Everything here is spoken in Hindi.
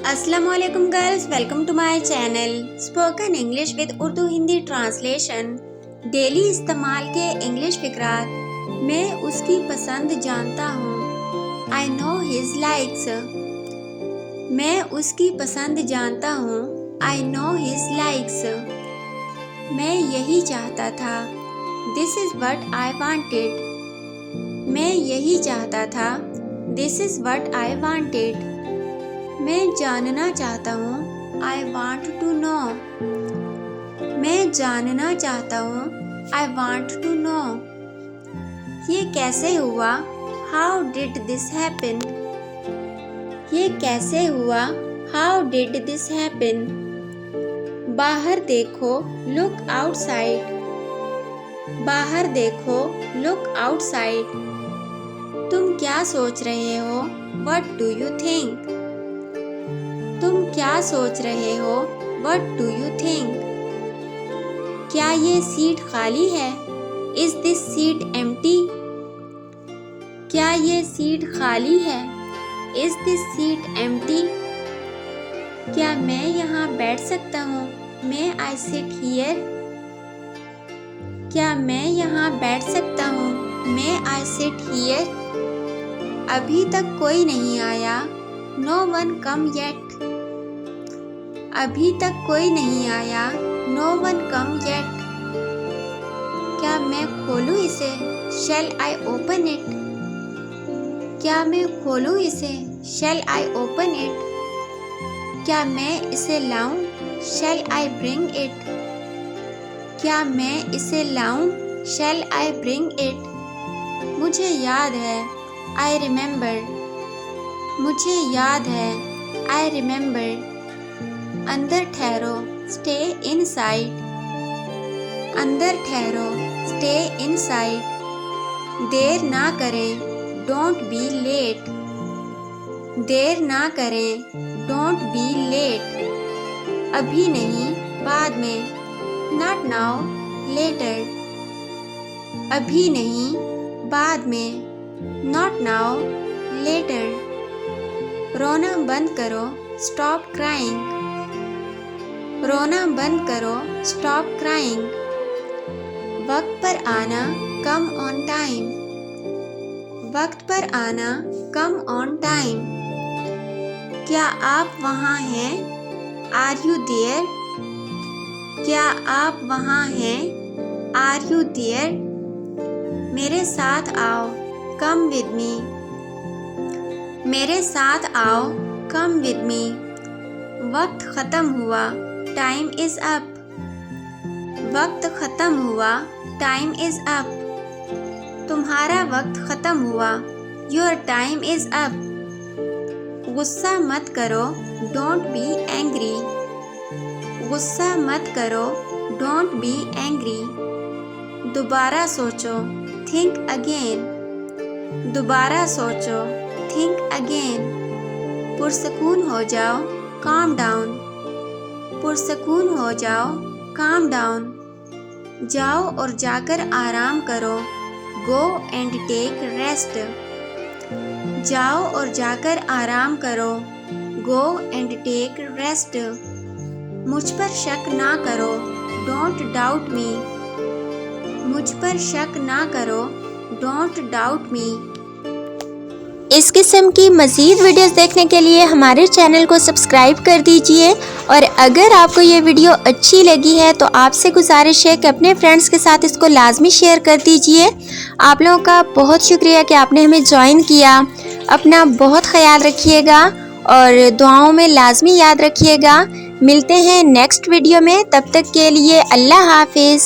अस्सलामुअलैकुम girls, welcome to my channel spoken English with Urdu Hindi translation. Daily इस्तेमाल के इंग्लिश फिक्रात। मैं उसकी पसंद जानता हूँ। I know his likes. मैं उसकी पसंद जानता हूँ। I know his likes. मैं यही चाहता था। This is what I wanted. मैं यही चाहता था। This is what I wanted. मैं जानना चाहता हूँ। I want to know. मैं जानना चाहता हूँ। I want to know. ये कैसे हुआ? How did this happen? ये कैसे हुआ? How did this happen? बाहर देखो, लुक आउटसाइड। बाहर देखो, लुक आउटसाइड। तुम क्या सोच रहे हो? What do you think? तुम क्या सोच रहे हो? What do you think? क्या ये सीट खाली है? Is this seat empty? क्या ये सीट खाली है? Is this seat empty? क्या मैं यहाँ बैठ सकता हूँ? May I sit here? क्या मैं यहाँ बैठ सकता हूँ? May I sit here? अभी तक कोई नहीं आया। No one come yet. अभी तक कोई नहीं आया। No one come yet. क्या मैं खोलूँ इसे? Shall I open it? क्या मैं खोलूँ इसे? Shall I open it? क्या मैं इसे लाऊं? Shall I bring it? क्या मैं इसे लाऊं? Shall I bring it? मुझे याद है। I remember. मुझे याद है। I remember. अंदर ठहरो, स्टे इनसाइड। अंदर ठहरो, स्टे इनसाइड। देर ना करें, डोंट बी लेट। देर ना करें, डोंट बी लेट। अभी नहीं, बाद में। Not now, later. अभी नहीं, बाद में। Not now, later. रोना बंद करो, स्टॉप क्राइंग। रोना बंद करो, स्टॉप क्राइंग। वक्त पर आना, कम ऑन टाइम। वक्त पर आना, कम ऑन टाइम। क्या आप वहाँ हैं? Are you there? क्या आप वहाँ हैं? Are you there? मेरे साथ आओ, कम विद मी। मेरे साथ आओ, कम विद मी। वक्त ख़त्म हुआ, टाइम इज़ अप। वक्त ख़त्म हुआ, टाइम इज़ अप। तुम्हारा वक्त ख़त्म हुआ, योर टाइम इज़ अप। गुस्सा मत करो, डोंट बी एंग्री। गुस्सा मत करो, डोंट बी एंग्री। दोबारा सोचो, थिंक अगेन। दोबारा सोचो, थिंक अगेन। पुरसकून हो जाओ, काम डाउन। पुरसकून हो जाओ, काम डाउन। जाओ और जाकर आराम करो, गो एंड टेक रेस्ट। जाओ और जाकर आराम करो, गो एंड टेक रेस्ट। मुझ पर शक ना करो, डोंट डाउट मी। मुझ पर शक ना करो, डोंट डाउट मी। इस किस्म की मज़ीद वीडियोस देखने के लिए हमारे चैनल को सब्सक्राइब कर दीजिए। और अगर आपको ये वीडियो अच्छी लगी है तो आपसे गुजारिश है कि अपने फ्रेंड्स के साथ इसको लाजमी शेयर कर दीजिए। आप लोगों का बहुत शुक्रिया कि आपने हमें ज्वाइन किया। अपना बहुत ख्याल रखिएगा और दुआओं में लाजमी याद रखिएगा। मिलते हैं नेक्स्ट वीडियो में, तब तक के लिए अल्लाह हाफिज़।